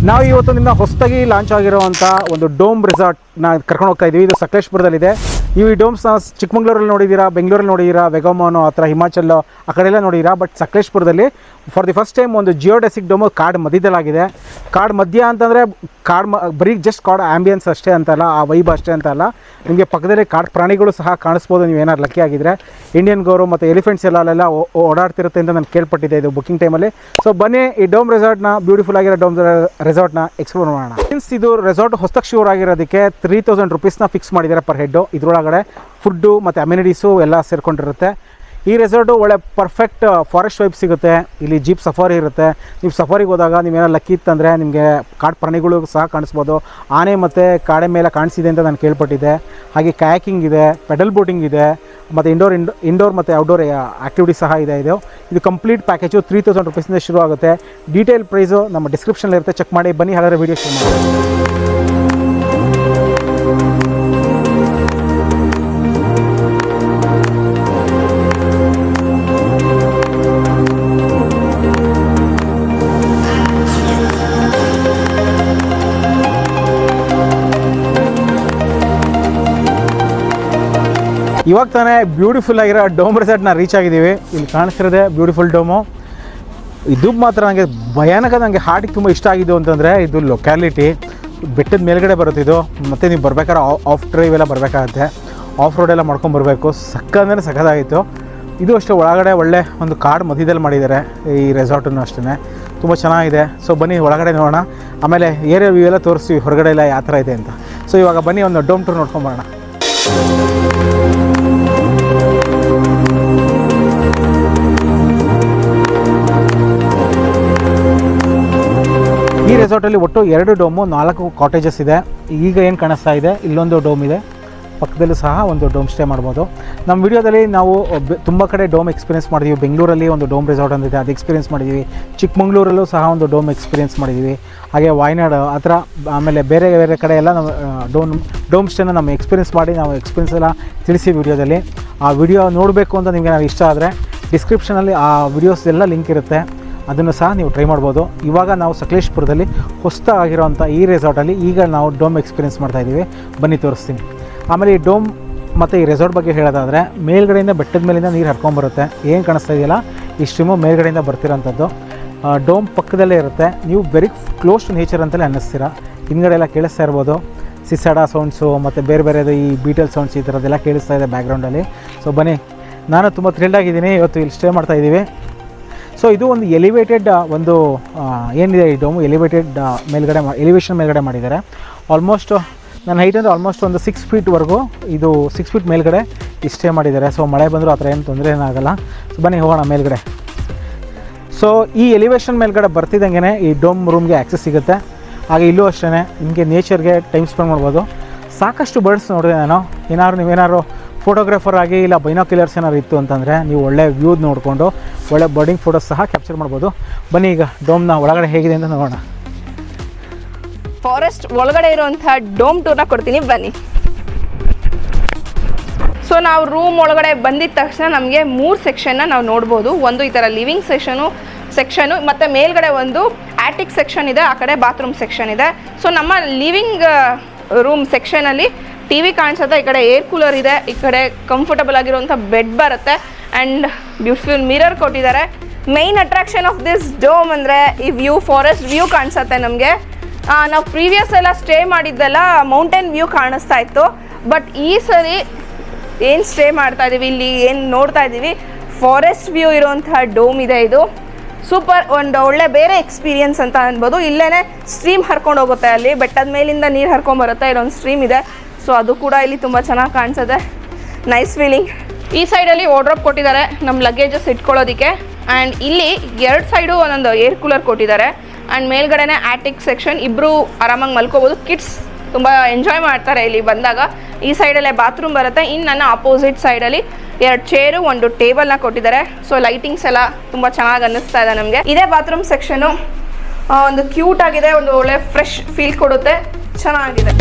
ನಾವು ಇವತ್ತು ನಿಮ್ಮನ್ನ ಹೊಸದಾಗಿ ಲಾಂಚ್ ಆಗಿರುವಂಥ ಒಂದು ಡೋಮ್ ರೆಸಾರ್ಟ್ನ ಕರ್ಕೊಂಡು ಹೋಗ್ತಾ ಇದ್ದೀವಿ. ಇದು ಸಕಲೇಶಪುರದಲ್ಲಿದೆ. ನೀವು ಈ ಡೋಮ್ಸ್ನ ಚಿಕ್ಕಮಂಗ್ಳೂರಲ್ಲಿ ನೋಡಿದ್ದೀರಾ, ಬೆಂಗಳೂರಲ್ಲಿ ನೋಡಿದ್ದೀರಾ, ವೆಗಮೋನು ಆ ಥರ ಹಿಮಾಚಲ್ ಆ ಕಡೆ ಎಲ್ಲ ನೋಡಿದ್ದೀರಾ. ಬಟ್ ಸಕಲೇಶಪುರದಲ್ಲಿ ಫಾರ್ ದಿ ಫಸ್ಟ್ ಟೈಮ್ ಒಂದು ಜಿಯೋಡೆಸಿಕ್ ಡೋಮು ಕಾಡು ಮಧ್ಯದಲ್ಲಾಗಿದೆ. ಕಾಡು ಮಧ್ಯ ಅಂತಂದರೆ ಬರೀ ಜಸ್ಟ್ ಕಾಡು ಆ್ಯಂಬಿಯನ್ಸ್ ಅಷ್ಟೇ ಅಂತಲ್ಲ, ಆ ವೈಬ್ ಅಷ್ಟೇ ಅಂತಲ್ಲ, ನಿಮಗೆ ಪಕ್ಕದಲ್ಲಿ ಕಾಡು ಪ್ರಾಣಿಗಳು ಸಹ ಕಾಣಿಸ್ಬೋದು ನೀವು ಏನಾದ್ರು ಲಕ್ಕಿ ಆಗಿದ್ದರೆ. ಇಂಡಿಯನ್ ಗೋರು ಮತ್ತು ಎಲಿಫೆಂಟ್ಸ್ ಅಲ್ಲೆಲ್ಲ ಓಡಾಡ್ತಿರುತ್ತೆ ಅಂತ ನಾನು ಕೇಳ್ಪಟ್ಟಿದ್ದೆ ಇದು ಬುಕಿಂಗ್ ಟೈಮಲ್ಲಿ. ಸೊ ಬನ್ನಿ ಈ ಡೋಮ್ ರೆಸಾರ್ಟ್ನ, ಬ್ಯೂಟಿಫುಲ್ ಆಗಿರೋ ಡೋಮ್ ರೆಸಾರ್ಟ್ನ ಎಕ್ಸ್ಪ್ಲೋರ್ ಮಾಡೋಣ. ಮೀನ್ಸ್ ಇದು ರೆಸಾರ್ಟ್ ಹೊಸದಾಗಿ ಶೂರ್ ಆಗಿರೋದಕ್ಕೆ 3000 ರೂಪೀಸ್ನ ಫಿಕ್ಸ್ ಮಾಡಿದ್ದಾರೆ ಪರ್ ಹೆಡ್ಡು. ಇದರೊಳಗಡೆ ಫುಡ್ಡು ಮತ್ತು ಅಮ್ಯುನಿಟೀಸು ಎಲ್ಲ ಸೇರ್ಕೊಂಡಿರುತ್ತೆ. ಈ ರೆಸಾರ್ಟು ಒಳ್ಳೆ ಪರ್ಫೆಕ್ಟ್ ಫಾರೆಸ್ಟ್ ವೈಬ್ ಸಿಗುತ್ತೆ. ಇಲ್ಲಿ ಜೀಪ್ ಸಫಾರಿ ಇರುತ್ತೆ. ನೀವು ಸಫಾರಿಗೆ ಹೋದಾಗ ನೀವೇನೋ ಲಕ್ಕಿ ಇತ್ತಂದರೆ ನಿಮಗೆ ಕಾಡು ಪ್ರಾಣಿಗಳು ಸಹ ಕಾಣಿಸ್ಬೋದು. ಆನೆ ಮತ್ತು ಕಾಡೆ ಮೇಲೆ ಕಾಣಿಸಿದೆ ಅಂತ ನಾನು ಕೇಳ್ಪಟ್ಟಿದ್ದೆ. ಹಾಗೆ ಕಯಾಕಿಂಗ್ ಇದೆ, ಪೆಡಲ್ ಬೋಟಿಂಗ್ ಇದೆ, ಮತ್ತು ಇಂಡೋರ್ ಮತ್ತು ಔಟ್ಡೋರ್ ಆ್ಯಕ್ಟಿವಿಟಿ ಸಹ ಇದೆ. ಇದು ಕಂಪ್ಲೀಟ್ ಪ್ಯಾಕೇಜು 3000 ರೂಪೀಸಿಂದ ಶುರು ಆಗುತ್ತೆ. ಡೀಟೇಲ್ ಪ್ರೈಸು ನಮ್ಮ ಡಿಸ್ಕ್ರಿಪ್ಷನಲ್ಲಿ ಇರುತ್ತೆ, ಚೆಕ್ ಮಾಡಿ. ಬನ್ನಿ ಹಾಗಾದರೆ ವೀಡಿಯೋ ಶುರು ಮಾಡಿ. ಇವಾಗ ತಾನೇ ಬ್ಯೂಟಿಫುಲ್ ಆಗಿರೋ ಡೋಮ್ ರೆಸಾರ್ಟ್ನ ರೀಚ್ ಆಗಿದ್ದೀವಿ. ಇಲ್ಲಿ ಕಾಣಿಸ್ತಿರೋದೆ ಬ್ಯೂಟಿಫುಲ್ ಡೋಮು. ಇದು ಮಾತ್ರ ನನಗೆ ಭಯಾನಕ, ನನಗೆ ಹಾರ್ಟಿಗೆ ತುಂಬ ಇಷ್ಟ ಆಗಿದ್ದು ಅಂತಂದರೆ ಇದು ಲೊಕ್ಯಾಲಿಟಿ. ಬೆಟ್ಟದ ಮೇಲ್ಗಡೆ ಬರುತ್ತೆ ಇದು. ಮತ್ತು ನೀವು ಬರ್ಬೇಕಾದ್ರೆ ಆಫ್ ಡ್ರೈವ್ ಎಲ್ಲ ಬರಬೇಕಾಗತ್ತೆ, ಆಫ್ ರೋಡೆಲ್ಲ ಮಾಡ್ಕೊಂಬರ್ಬೇಕು. ಅಂದರೆ ಸಖತ್ತಾಗಿತ್ತು. ಇದು ಅಷ್ಟೇ ಒಳಗಡೆ ಒಳ್ಳೆ ಒಂದು ಕಾಡು ಮಧ್ಯದಲ್ಲಿ ಮಾಡಿದ್ದಾರೆ ಈ ರೆಸಾರ್ಟನ್ನು ಅಷ್ಟೇ. ತುಂಬ ಚೆನ್ನಾಗಿದೆ. ಸೊ ಬನ್ನಿ ಒಳಗಡೆ ನೋಡೋಣ, ಆಮೇಲೆ ಏರಿಯಾ ವ್ಯೂ ಎಲ್ಲ ತೋರಿಸ್ತೀವಿ ಹೊರಗಡೆ ಎಲ್ಲ ಯಾವ ಥರ ಇದೆ ಅಂತ. ಸೊ ಇವಾಗ ಬನ್ನಿ ಒಂದು ಡೋಮ್ ಟೂರ್ ನೋಡ್ಕೊಂಬರೋಣ. ಈ ರೆಸಾರ್ಟಲ್ಲಿ ಒಟ್ಟು 2 ಡೋಮು, 4 ಕಾಟೇಜಸ್ ಇದೆ. ಈಗ ಏನು ಕಾಣಿಸ್ತಾ ಇದೆ, ಇಲ್ಲೊಂದು ಡೋಮ್ ಇದೆ, ಪಕ್ಕದಲ್ಲೂ ಸಹ ಒಂದು ಡೋಮ್ ಸ್ಟೇ ಮಾಡ್ಬೋದು. ನಮ್ಮ ವಿಡಿಯೋದಲ್ಲಿ ನಾವು ತುಂಬ ಕಡೆ ಡೋಮ್ ಎಕ್ಸ್ಪೀರಿಯನ್ಸ್ ಮಾಡಿದ್ದೀವಿ. ಬೆಂಗಳೂರಲ್ಲಿ ಒಂದು ಡೋಮ್ ರೆಸಾರ್ಟ್ ಅಂತಿದೆ, ಅದು ಎಕ್ಸ್ಪೀರಿಯನ್ಸ್ ಮಾಡಿದ್ದೀವಿ. ಚಿಕ್ಕಮಂಗ್ಳೂರಲ್ಲೂ ಸಹ ಒಂದು ಡೋಮ್ ಎಕ್ಸ್ಪೀರಿಯನ್ಸ್ ಮಾಡಿದ್ದೀವಿ. ಹಾಗೆ ವಾಯನಾಡು ಆ ಥರ, ಆಮೇಲೆ ಬೇರೆ ಬೇರೆ ಕಡೆ ಎಲ್ಲ ನಾವು ಡೋಮ್ ಸ್ಟೇನ ನಮ್ಮ ಎಕ್ಸ್ಪೀರಿಯನ್ಸ್ ಮಾಡಿ ನಾವು ಎಕ್ಸ್ಪೀರಿಯನ್ಸ್ ಎಲ್ಲ ತಿಳಿಸಿ ವಿಡಿಯೋದಲ್ಲಿ. ಆ ವಿಡಿಯೋ ನೋಡಬೇಕು ಅಂತ ನಿಮಗೆ ನಾನು ಇಷ್ಟ ಆದರೆ ಡಿಸ್ಕ್ರಿಪ್ಷನಲ್ಲಿ ಆ ವಿಡಿಯೋಸ್ ಎಲ್ಲ ಲಿಂಕ್ ಇರುತ್ತೆ, ಅದನ್ನು ಸಹ ನೀವು ಟ್ರೈ ಮಾಡ್ಬೋದು. ಇವಾಗ ನಾವು ಸಕಲೇಶಪುರದಲ್ಲಿ ಹೊಸದಾಗಿರೋಂಥ ಈ ರೆಸಾರ್ಟಲ್ಲಿ ಈಗ ನಾವು ಡೋಮ್ ಎಕ್ಸ್ಪೀರಿಯನ್ಸ್ ಮಾಡ್ತಾಯಿದ್ದೀವಿ. ಬನ್ನಿ ತೋರಿಸ್ತೀನಿ. ಆಮೇಲೆ ಈ ಡೋಮ್ ಮತ್ತು ಈ ರೆಸಾರ್ಟ್ ಬಗ್ಗೆ ಹೇಳೋದಾದರೆ, ಮೇಲ್ಗಡೆಯಿಂದ ಬೆಟ್ಟದ ಮೇಲಿಂದ ನೀರು ಹರ್ಕೊಂಬರುತ್ತೆ. ಏನು ಕಾಣಿಸ್ತಾ ಇದೆಯಲ್ಲ, ಈ ಸ್ಟ್ರೀಮು ಮೇಲ್ಗಡೆಯಿಂದ ಬರ್ತಿರೋಂಥದ್ದು. ಡೋಮ್ ಪಕ್ಕದಲ್ಲೇ ಇರುತ್ತೆ. ನೀವು ವೆರಿ ಕ್ಲೋಸ್ ಟು ನೇಚರ್ ಅಂತಲೇ ಅನ್ನಿಸ್ತೀರ. ಹಿಂದ್ಗಡೆ ಎಲ್ಲ ಕೇಳಿಸ್ತಾ ಇರ್ಬೋದು ಸಿಸಾಡ ಸೌಂಡ್ಸು ಮತ್ತು ಬೇರೆ ಬೇರೆದು ಈ ಬೀಟಲ್ ಸೌಂಡ್ಸ್ ಈ ಥರದ್ದೆಲ್ಲ ಕೇಳಿಸ್ತಾ ಇದೆ ಬ್ಯಾಕ್ಗ್ರೌಂಡಲ್ಲಿ. ಸೊ ಬನ್ನಿ, ನಾನು ತುಂಬ ಥ್ರಿಲ್ಡ್ ಆಗಿದ್ದೀನಿ. ಇವತ್ತು ಇಲ್ಲಿ ಸ್ಟೇ ಮಾಡ್ತಾಯಿದ್ದೀವಿ. ಸೊ ಇದು ಒಂದು ಎಲಿವೇಟೆಡ್ ಒಂದು ಏನಿದೆ ಈ ಡೋಮು, ಎಲಿವೇಟೆಡ್ ಎಲಿವೇಷನ್ ಮೇಲ್ಗಡೆ ಮಾಡಿದ್ದಾರೆ. ಆಲ್ಮೋಸ್ಟ್ ನನ್ನ ಹೈಟ್ ಅಂದರೆ ಆಲ್ಮೋಸ್ಟ್ ಒಂದು 6 ಫೀಟ್ವರೆಗೂ ಇದು 6 ಫೀಟ್ ಮೇಲ್ಗಡೆ ಸ್ಟೇ ಮಾಡಿದ್ದಾರೆ. ಸೊ ಮಳೆ ಬಂದರೂ ಆ ಥರ ಏನು ತೊಂದರೆ ಏನಾಗಲ್ಲ. ಸೊ ಬನ್ನಿ ಹೋಗೋಣ ಮೇಲ್ಗಡೆ. ಸೊ ಈ ಎಲಿವೇಷನ್ ಮೇಲ್ಗಡೆ ಬರ್ತಿದ್ದಂಗೆ ಈ ಡೋಮ್ ರೂಮ್ಗೆ ಆ್ಯಕ್ಸೆಸ್ ಸಿಗುತ್ತೆ. ಹಾಗೆ ಇಲ್ಲೂ ಅಷ್ಟೇ ನಿಮಗೆ ನೇಚರ್ಗೆ ಟೈಮ್ ಸ್ಪೆಂಡ್ ಮಾಡ್ಬೋದು. ಸಾಕಷ್ಟು ಬರ್ಡ್ಸ್ ನೋಡಿದೆ ನಾನು. ನೀವೇನಾದ್ರು ಫೋಟೋಗ್ರಾಫರ್ ಆಗಿ ಇಲ್ಲ ಬೈನಾಕ್ಯುಲರ್ಸ್ ಏನಾದ್ರು ಇತ್ತು ಅಂತಂದರೆ ನೀವು ಒಳ್ಳೆ ವ್ಯೂ ನೋಡಿಕೊಂಡು ಒಳ್ಳೆ ಬರ್ಡಿಂಗ್ ಫೋಟೋಸ್ ಸಹ ಕ್ಯಾಪ್ಚರ್ ಮಾಡ್ಬೋದು. ಬನ್ನಿ ಈಗ ಡೋಮ್ನ ಒಳಗಡೆ ಹೇಗಿದೆ ಅಂತ ನೋಡೋಣ. ಫಾರೆಸ್ಟ್ ಒಳಗಡೆ ಇರುವಂಥ ಡೋಮ್ ಟೂರ್ನ ಕೊಡ್ತೀನಿ, ಬನ್ನಿ. ಸೊ ನಾವು ರೂಮ್ ಒಳಗಡೆ ಬಂದಿದ್ದ ತಕ್ಷಣ ನಮಗೆ 3 ಸೆಕ್ಷನ್ನ ನಾವು ನೋಡ್ಬೋದು. ಒಂದು ಈ ಥರ ಲಿವಿಂಗ್ ಸೆಕ್ಷನು ಮತ್ತು ಮೇಲ್ಗಡೆ ಒಂದು ಆಟಿಕ್ ಸೆಕ್ಷನ್ ಇದೆ, ಆ ಕಡೆ ಬಾತ್ರೂಮ್ ಸೆಕ್ಷನ್ ಇದೆ. ಸೊ ನಮ್ಮ ಲಿವಿಂಗ್ ರೂಮ್ ಸೆಕ್ಷನಲ್ಲಿ TV ಕಾಣಿಸುತ್ತೆ, ಈ ಕಡೆ ಏರ್ ಕೂಲರ್ ಇದೆ, ಈ ಕಡೆ ಕಂಫರ್ಟಬಲ್ ಆಗಿರುವಂಥ ಬೆಡ್ ಬರುತ್ತೆ ಆ್ಯಂಡ್ ಬ್ಯೂಟಿಫುಲ್ ಮಿರರ್ ಕೊಟ್ಟಿದ್ದಾರೆ. Main attraction of this dome ಅಂದರೆ ಈ ವ್ಯೂ, ಫಾರೆಸ್ಟ್ ವ್ಯೂ ಕಾಣಿಸುತ್ತೆ ನಮಗೆ. ನಾವು ಪ್ರೀವಿಯಸ್ ಎಲ್ಲ ಸ್ಟೇ ಮಾಡಿದ್ದೆಲ್ಲ ಮೌಂಟೇನ್ ವ್ಯೂ ಕಾಣಿಸ್ತಾ ಇತ್ತು. ಬಟ್ ಈ ಸರಿ ಏನು ಸ್ಟೇ ಮಾಡ್ತಾ ಇದ್ದೀವಿ, ಇಲ್ಲಿ ಏನು ನೋಡ್ತಾ ಇದ್ದೀವಿ, ಫಾರೆಸ್ಟ್ ವ್ಯೂ ಇರುವಂಥ ಡೋಮ್ ಇದೆ. ಇದು ಸೂಪರ್, ಒಂದು ಒಳ್ಳೆ ಬೇರೆ ಎಕ್ಸ್ಪೀರಿಯನ್ಸ್ ಅಂತ ಅನ್ಬೋದು. ಇಲ್ಲೇ ಸ್ಟ್ರೀಮ್ ಹರ್ಕೊಂಡು ಹೋಗುತ್ತೆ, ಅಲ್ಲಿ ಬೆಟ್ಟದ ಮೇಲಿಂದ ನೀರು ಹರ್ಕೊಂಬರುತ್ತೆ, ಇಲ್ಲೊಂದು ಸ್ಟ್ರೀಮ್ ಇದೆ. ಸೊ ಅದು ಕೂಡ ಇಲ್ಲಿ ತುಂಬ ಚೆನ್ನಾಗಿ ಕಾಣಿಸುತ್ತೆ, ನೈಸ್ ಫೀಲಿಂಗ್. ಈ ಸೈಡಲ್ಲಿ ವಾರ್ಡ್ರೋಬ್ ಕೊಟ್ಟಿದ್ದಾರೆ ನಮ್ಮ ಲಗೇಜಸ್ ಇಟ್ಕೊಳ್ಳೋದಕ್ಕೆ. ಆ್ಯಂಡ್ ಇಲ್ಲಿ 2 ಸೈಡು ಒಂದೊಂದು ಏರ್ ಕೂಲರ್ ಕೊಟ್ಟಿದ್ದಾರೆ. ಆ್ಯಂಡ್ ಮೇಲ್ಗಡೆನೇ ಆಟಿಕ್ ಸೆಕ್ಷನ್, ಇಬ್ಬರು ಆರಾಮಾಗಿ ಮಲ್ಕೋಬೋದು. ಕಿಡ್ಸ್ ತುಂಬ ಎಂಜಾಯ್ ಮಾಡ್ತಾರೆ ಇಲ್ಲಿ ಬಂದಾಗ. ಈ ಸೈಡಲ್ಲೇ ಬಾತ್ರೂಮ್ ಬರುತ್ತೆ. ಇನ್ನು ನನ್ನ ಆಪೋಸಿಟ್ ಸೈಡಲ್ಲಿ 2 ಚೇರು, 1 ಟೇಬಲ್ನ ಕೊಟ್ಟಿದ್ದಾರೆ. ಸೊ ಲೈಟಿಂಗ್ಸ್ ಎಲ್ಲ ತುಂಬ ಚೆನ್ನಾಗಿ ಅನ್ನಿಸ್ತಾ ಇದೆ ನಮಗೆ. ಇದೇ ಬಾತ್ರೂಮ್ ಸೆಕ್ಷನು ಒಂದು ಕ್ಯೂಟ್ ಆಗಿದೆ, ಒಂದು ಒಳ್ಳೆ ಫ್ರೆಶ್ ಫೀಲ್ ಕೊಡುತ್ತೆ, ಚೆನ್ನಾಗಿದೆ.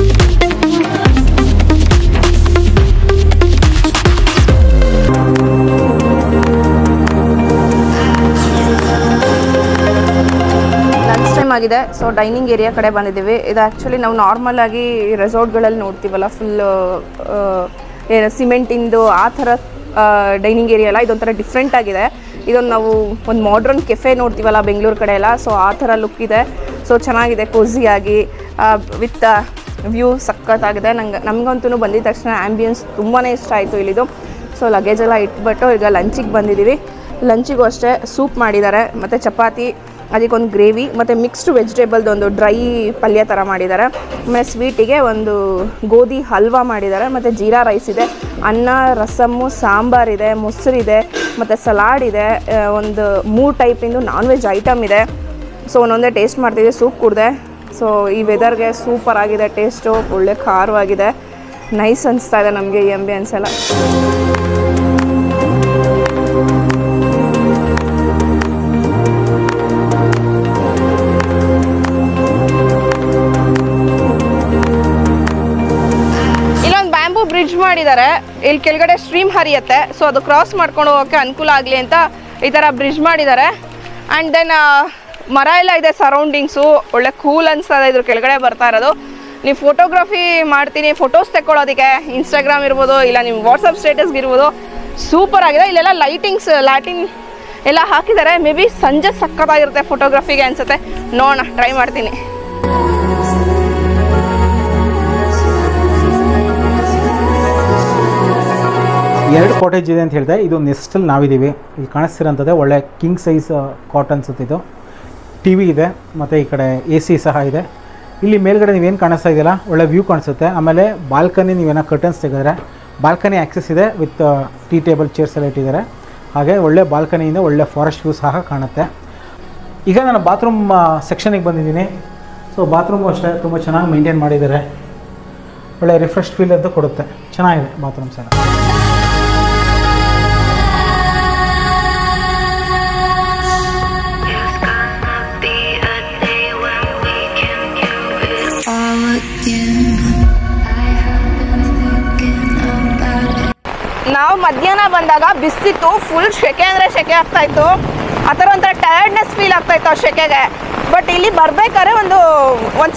ಆಗಿದೆ. ಸೊ ಡೈನಿಂಗ್ ಏರಿಯಾ ಕಡೆ ಬಂದಿದ್ದೀವಿ. ಇದು ಆ್ಯಕ್ಚುಲಿ ನಾವು ನಾರ್ಮಲ್ ಆಗಿ ರೆಸಾರ್ಟ್ಗಳಲ್ಲಿ ನೋಡ್ತೀವಲ್ಲ, ಫುಲ್ ಸಿಮೆಂಟಿಂದು ಆ ಥರ ಡೈನಿಂಗ್ ಏರಿಯಾ ಅಲ್ಲ, ಇದೊಂಥರ ಡಿಫ್ರೆಂಟ್ ಆಗಿದೆ. ಇದೊಂದು ನಾವು ಒಂದು ಮಾಡ್ರನ್ ಕೆಫೆ ನೋಡ್ತೀವಲ್ಲ ಬೆಂಗಳೂರು ಕಡೆ ಎಲ್ಲ, ಸೊ ಆ ಥರ ಲುಕ್ ಇದೆ. ಸೊ ಚೆನ್ನಾಗಿದೆ, ಕೋಸಿಯಾಗಿ ವಿತ್ ವ್ಯೂ ಸಖತ್ತಾಗಿದೆ. ನಮಗಂತೂ ಬಂದಿದ ತಕ್ಷಣ ಆ್ಯಂಬಿಯನ್ಸ್ ತುಂಬಾ ಇಷ್ಟ ಆಯಿತು ಇಲ್ಲಿದು. ಸೊ ಲಗೇಜೆಲ್ಲ ಇಟ್ಬಿಟ್ಟು ಈಗ ಲಂಚಿಗೆ ಬಂದಿದ್ದೀವಿ. ಲಂಚಿಗೂ ಅಷ್ಟೇ ಸೂಪ್ ಮಾಡಿದ್ದಾರೆ, ಮತ್ತು ಚಪಾತಿ, ಅದಕ್ಕೊಂದು ಗ್ರೇವಿ, ಮತ್ತು ಮಿಕ್ಸ್ಡ್ ವೆಜಿಟೇಬಲ್ದೊಂದು ಡ್ರೈ ಪಲ್ಯ ಥರ ಮಾಡಿದ್ದಾರೆ. ಆಮೇಲೆ ಸ್ವೀಟಿಗೆ ಒಂದು ಗೋಧಿ ಹಲ್ವಾ ಮಾಡಿದ್ದಾರೆ, ಮತ್ತು ಜೀರಾ ರೈಸ್ ಇದೆ, ಅನ್ನ, ರಸಮ್ಮು, ಸಾಂಬಾರಿದೆ, ಮೊಸರಿದೆ, ಮತ್ತು ಸಲಾಡ್ ಇದೆ, ಒಂದು 3 ಟೈಪಿಂದು ನಾನ್ ವೆಜ್ ಐಟಮ್ ಇದೆ. ಸೊ ಒಂದೊಂದೇ ಟೇಸ್ಟ್ ಮಾಡ್ತಿದ್ದೆ, ಸೂಪ್ ಕುಡಿದೆ. ಸೊ ಈ ವೆದರ್ಗೆ ಸೂಪರ್ ಆಗಿದೆ ಟೇಸ್ಟು, ಒಳ್ಳೆ ಖಾರವಾಗಿದೆ, ನೈಸ್ ಅನಿಸ್ತಾ ಇದೆ ನಮಗೆ ಈ ಆಂಬಿಯನ್ಸ್ ಎಲ್ಲ. ಇಲ್ಲೊಂದು ಬ್ಯಾಂಬೂ ಬ್ರಿಡ್ಜ್ ಮಾಡಿದ್ದಾರೆ, ಇಲ್ಲಿ ಕೆಳಗಡೆ ಸ್ಟ್ರೀಮ್ ಹರಿಯುತ್ತೆ. ಸೊ ಅದು ಕ್ರಾಸ್ ಮಾಡ್ಕೊಂಡು ಹೋಗೋಕ್ಕೆ ಅನುಕೂಲ ಆಗಲಿ ಅಂತ ಈ ಥರ ಬ್ರಿಡ್ಜ್ ಮಾಡಿದ್ದಾರೆ. ಆ್ಯಂಡ್ ದೆನ್ ಮರ ಎಲ್ಲ ಇದೆ ಸರೌಂಡಿಂಗ್ಸು, ಒಳ್ಳೆ ಕೂಲ್ ಅನಿಸ್ತದೆ ಇದ್ರ ಕೆಳಗಡೆ ಬರ್ತಾ ಇರೋದು. ನೀವು ಫೋಟೋಗ್ರಫಿ ಮಾಡ್ತೀನಿ, ಫೋಟೋಸ್ ತೆಕ್ಕೊಳ್ಳೋದಕ್ಕೆ ಇನ್ಸ್ಟಾಗ್ರಾಮ್ ಇರ್ಬೋದು, ಇಲ್ಲ ನಿಮ್ಮ ವಾಟ್ಸಪ್ ಸ್ಟೇಟಸ್ಗೆ ಇರ್ಬೋದು, ಸೂಪರ್ ಆಗಿದೆ. ಇಲ್ಲೆಲ್ಲ ಲೈಟಿಂಗ್ಸ್ ಲ್ಯಾಟಿನ್ ಎಲ್ಲ ಹಾಕಿದ್ದಾರೆ. ಮೇ ಬಿ ಸಂಜೆ ಸಕ್ಕತ್ತಾಗಿರುತ್ತೆ ಫೋಟೋಗ್ರಫಿಗೆ ಅನಿಸುತ್ತೆ. ನೋಡೋಣ, ಟ್ರೈ ಮಾಡ್ತೀನಿ. ಎರಡು ಕಾಟೇಜ್ ಇದೆ ಅಂತ ಹೇಳಿದೆ. ಇದು ನೆಸ್ಟಲ್ಲಿ ನಾವಿದ್ದೀವಿ. ಇಲ್ಲಿ ಕಾಣಿಸ್ತಿರೋಂಥದ್ದೇ ಒಳ್ಳೆ ಕಿಂಗ್ ಸೈಜ್ ಕಾಟ್ ಅನ್ಸುತ್ತೆ. ಇದು ಟಿ ವಿ ಇದೆ, ಮತ್ತು ಈ ಕಡೆ ಎ ಸಿ ಸಹ ಇದೆ. ಇಲ್ಲಿ ಮೇಲ್ಗಡೆ ನೀವೇನು ಕಾಣಿಸ್ತಾ ಇದೆಯಲ್ಲ, ಒಳ್ಳೆ ವ್ಯೂ ಕಾಣಿಸುತ್ತೆ. ಆಮೇಲೆ ಬಾಲ್ಕನಿ, ನೀವೇನೋ ಕರ್ಟನ್ಸ್ ತೆಗೆದ್ರೆ ಬಾಲ್ಕನಿ ಆ್ಯಕ್ಸೆಸ್ ಇದೆ, ವಿತ್ ಟೀ ಟೇಬಲ್ ಚೇರ್ಸ್ ಎಲ್ಲ ಇಟ್ಟಿದ್ದಾರೆ. ಹಾಗೆ ಒಳ್ಳೆ ಬಾಲ್ಕನಿಯಿಂದ ಒಳ್ಳೆ ಫಾರೆಸ್ಟ್ ವ್ಯೂ ಸಹ ಕಾಣುತ್ತೆ. ಈಗ ನಾನು ಬಾತ್ರೂಮ್ ಸೆಕ್ಷನಿಗೆ ಬಂದಿದ್ದೀನಿ. ಸೊ ಬಾತ್ರೂಮು ಅಷ್ಟೇ ತುಂಬ ಚೆನ್ನಾಗಿ ಮೇಂಟೈನ್ ಮಾಡಿದ್ದಾರೆ, ಒಳ್ಳೆ ರಿಫ್ರೆಶ್ ಫೀಲ್ ಅಂತ ಕೊಡುತ್ತೆ. ಚೆನ್ನಾಗಿದೆ ಬಾತ್ರೂಮ್ಸ್ ಎಲ್ಲ. ನಾವು ಮಧ್ಯಾಹ್ನ ಬಂದಾಗ ಬಿಸಿತ್ತು, ಫುಲ್ ಸೆಕೆ ಅಂದರೆ ಸೆಕೆ ಆಗ್ತಾಯಿತ್ತು. ಆ ಥರ ಒಂಥರ ಟಯರ್ಡ್ನೆಸ್ ಫೀಲ್ ಆಗ್ತಾಯಿತ್ತು ಆ ಸೆಕೆಗೆ. ಬಟ್ ಇಲ್ಲಿ ಬರಬೇಕಾದ್ರೆ ಒಂದು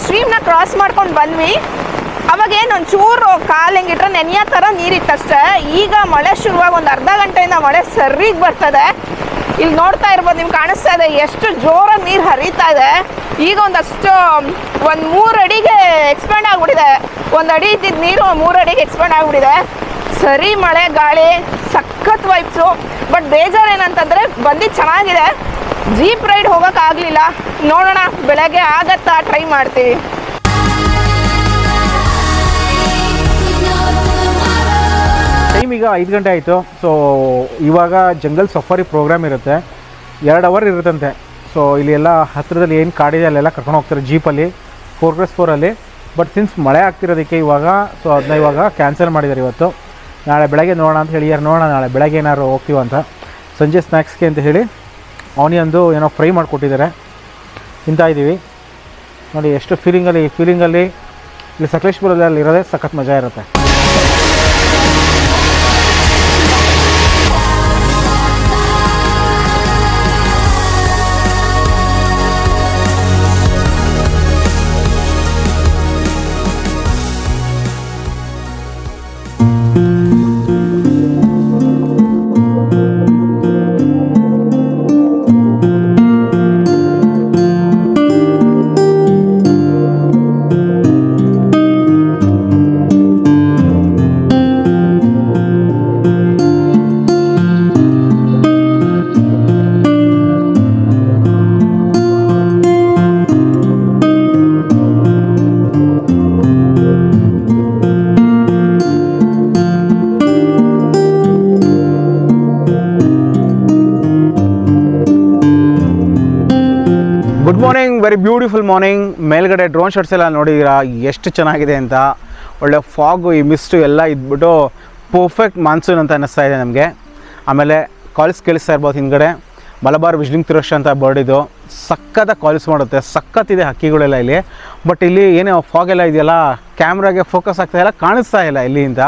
ಸ್ಟ್ರೀಮ್ನ ಕ್ರಾಸ್ ಮಾಡ್ಕೊಂಡು ಬಂದ್ವಿ. ಅವಾಗೇನು ಒಂಚೂರು ಕಾಲು ಹೆಂಗಿಟ್ರೆ ನೆನೆಯೋ ಥರ ನೀರಿತ್ತಷ್ಟೇ. ಈಗ ಮಳೆ ಶುರುವಾಗಿ ಒಂದು ಅರ್ಧ ಗಂಟೆಯಿಂದ ಮಳೆ ಸರಿಗೆ ಬರ್ತದೆ. ಇಲ್ಲಿ ನೋಡ್ತಾ ಇರ್ಬೋದು, ನಿಮ್ಗೆ ಕಾಣಿಸ್ತಾ ಇದೆ ಎಷ್ಟು ಜೋರಾಗಿ ನೀರು ಹರಿತಾ ಇದೆ. ಈಗ ಒಂದಷ್ಟು ಒಂದು 3 ಅಡಿಗೆ ಎಕ್ಸ್ಪ್ಯಾಂಡ್ ಆಗಿಬಿಟ್ಟಿದೆ. 1 ಅಡಿ ಇದ್ದಿದ್ದು ನೀರು 3 ಅಡಿಗೆ ಎಕ್ಸ್ಪ್ಯಾಂಡ್ ಆಗಿಬಿಟ್ಟಿದೆ. ಸರಿ ಮಳೆ ಗಾಳಿ, ಸಖತ್ ವೈಬ್ಸು. ಬಟ್ ಬೇಜಾರು ಏನಂತಂದರೆ ಬಂದಿದ್ದು ಚೆನ್ನಾಗಿದೆ, ಜೀಪ್ ರೈಡ್ ಹೋಗೋಕ್ಕಾಗಲಿಲ್ಲ. ನೋಡೋಣ, ಬೆಳಗ್ಗೆ ಆಗತ್ತಾ, ಟ್ರೈ ಮಾಡ್ತೀವಿ. ಟೈಮ್ ಈಗ 5 ಗಂಟೆ ಆಯಿತು. ಸೊ ಇವಾಗ ಜಂಗಲ್ ಸಫಾರಿ ಪ್ರೋಗ್ರಾಮ್ ಇರುತ್ತೆ, 2 ಅವರ್ ಇರುತ್ತಂತೆ. ಸೊ ಇಲ್ಲಿ ಎಲ್ಲ ಹತ್ತಿರದಲ್ಲಿ ಏನು ಕಾಡಿದೆ ಅಲ್ಲೆಲ್ಲ ಕರ್ಕೊಂಡು ಹೋಗ್ತಾರೆ ಜೀಪಲ್ಲಿ 4x4 ಬಟ್ ಸಿನ್ಸ್ ಮಳೆ ಆಗ್ತಿರೋದಕ್ಕೆ ಇವಾಗ, ಸೊ ಅದನ್ನ ಇವಾಗ ಕ್ಯಾನ್ಸಲ್ ಮಾಡಿದ್ದಾರೆ ಇವತ್ತು. ನಾಳೆ ಬೆಳಗ್ಗೆ ನೋಡೋಣ ಅಂತ ಹೇಳಿ, ನೋಡೋಣ ನಾಳೆ ಬೆಳಗ್ಗೆ ಏನಾದ್ರು ಹೋಗ್ತೀವಿ ಅಂತ. ಸಂಜೆ ಸ್ನ್ಯಾಕ್ಸ್ಗೆ ಅಂತ ಹೇಳಿ ಆನಿಯನ್ದು ಏನೋ ಫ್ರೈ ಮಾಡಿಕೊಟ್ಟಿದ್ದಾರೆ, ತಿಂತಾ ಇದ್ದೀವಿ. ನೋಡಿ ಎಷ್ಟು ಫೀಲಿಂಗಲ್ಲಿ ಇಲ್ಲಿ ಸಕಲೇಶ್ಪುರದಲ್ಲಿ ಇರೋದೇ ಸಖತ್ ಮಜಾ ಇರುತ್ತೆ. Good morning, very beautiful morning. ಮೇಲ್ಗಡೆ ಡ್ರೋನ್ ಶಾಟ್ಸ್ ಎಲ್ಲ ನೋಡಿದ್ದೀರಾ ಎಷ್ಟು ಚೆನ್ನಾಗಿದೆ ಅಂತ. ಒಳ್ಳೆ ಫಾಗು, ಈ ಮಿಸ್ಟು ಎಲ್ಲ ಇದ್ಬಿಟ್ಟು ಪರ್ಫೆಕ್ಟ್ ಮಾನ್ಸೂನ್ ಅಂತ ಅನ್ನಿಸ್ತಾ ಇದೆ ನಮಗೆ. ಆಮೇಲೆ ಕಾಲ್ಸ್ ಕೇಳಿಸ್ತಾ ಇರ್ಬೋದು ಹಿಂದ್ಗಡೆ, ಮಲಬಾರ್ ವಿಜ್ಲಿಂಗ್ ಥ್ರಶ್ ಅಂತ ಬರ್ಡ್ ಇದು. ಸಖತ್ತಾಗಿ ಕಾಲ್ಸ್ ಮಾಡುತ್ತೆ, ಸಖತ್ತಿದೆ ಹಕ್ಕಿಗಳೆಲ್ಲ ಇಲ್ಲಿ. ಬಟ್ ಇಲ್ಲಿ ಏನೋ ಫಾಗ್ ಎಲ್ಲ ಇದೆಯಲ್ಲ, ಕ್ಯಾಮ್ರಾಗೆ ಫೋಕಸ್ ಆಗ್ತಾ ಇಲ್ಲ, ಕಾಣಿಸ್ತಾ ಇಲ್ಲ ಇಲ್ಲಿಂದ.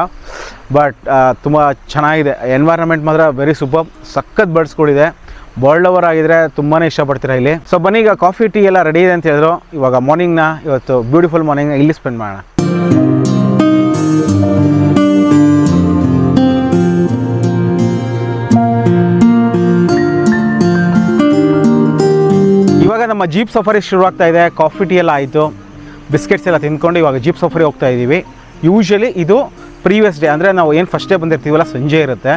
ಬಟ್ ತುಂಬ ಚೆನ್ನಾಗಿದೆ ಎನ್ವೈರನ್ಮೆಂಟ್, ಮಾತ್ರ ವೆರಿ ಸೂಪರ್. ಸಖತ್ ಬರ್ಡ್ಸ್ಗಳಿದೆ, ಬರ್ಡ್ ಲವರ್ ಆಗಿದ್ರೆ ತುಂಬಾ ಇಷ್ಟಪಡ್ತೀರಾ ಇಲ್ಲಿ. ಸೊ ಬನ್ನಿ, ಈಗ ಕಾಫಿ ಟೀ ಎಲ್ಲ ರೆಡಿ ಇದೆ ಅಂತ ಹೇಳಿದ್ರು. ಇವಾಗ ಮಾರ್ನಿಂಗ್ನ ಇವತ್ತು ಬ್ಯೂಟಿಫುಲ್ ಮಾರ್ನಿಂಗ್ನ ಇಲ್ಲಿ ಸ್ಪೆಂಡ್ ಮಾಡೋಣ. ಇವಾಗ ನಮ್ಮ ಜೀಪ್ ಸಫಾರಿ ಶುರುವಾಗ್ತಾ ಇದೆ. ಕಾಫಿ ಟೀ ಎಲ್ಲ ಆಯಿತು, ಬಿಸ್ಕೆಟ್ಸ್ ಎಲ್ಲ ತಿಂದ್ಕೊಂಡು ಇವಾಗ ಜೀಪ್ ಸಫಾರಿ ಹೋಗ್ತಾ ಇದ್ದೀವಿ. ಯೂಶ್ವಲಿ ಇದು ಪ್ರೀವಿಯಸ್ ಡೇ, ಅಂದರೆ ನಾವು ಏನು ಫಸ್ಟ್ ಡೇ ಬಂದಿರ್ತೀವಲ್ಲ ಸಂಜೆ ಇರುತ್ತೆ.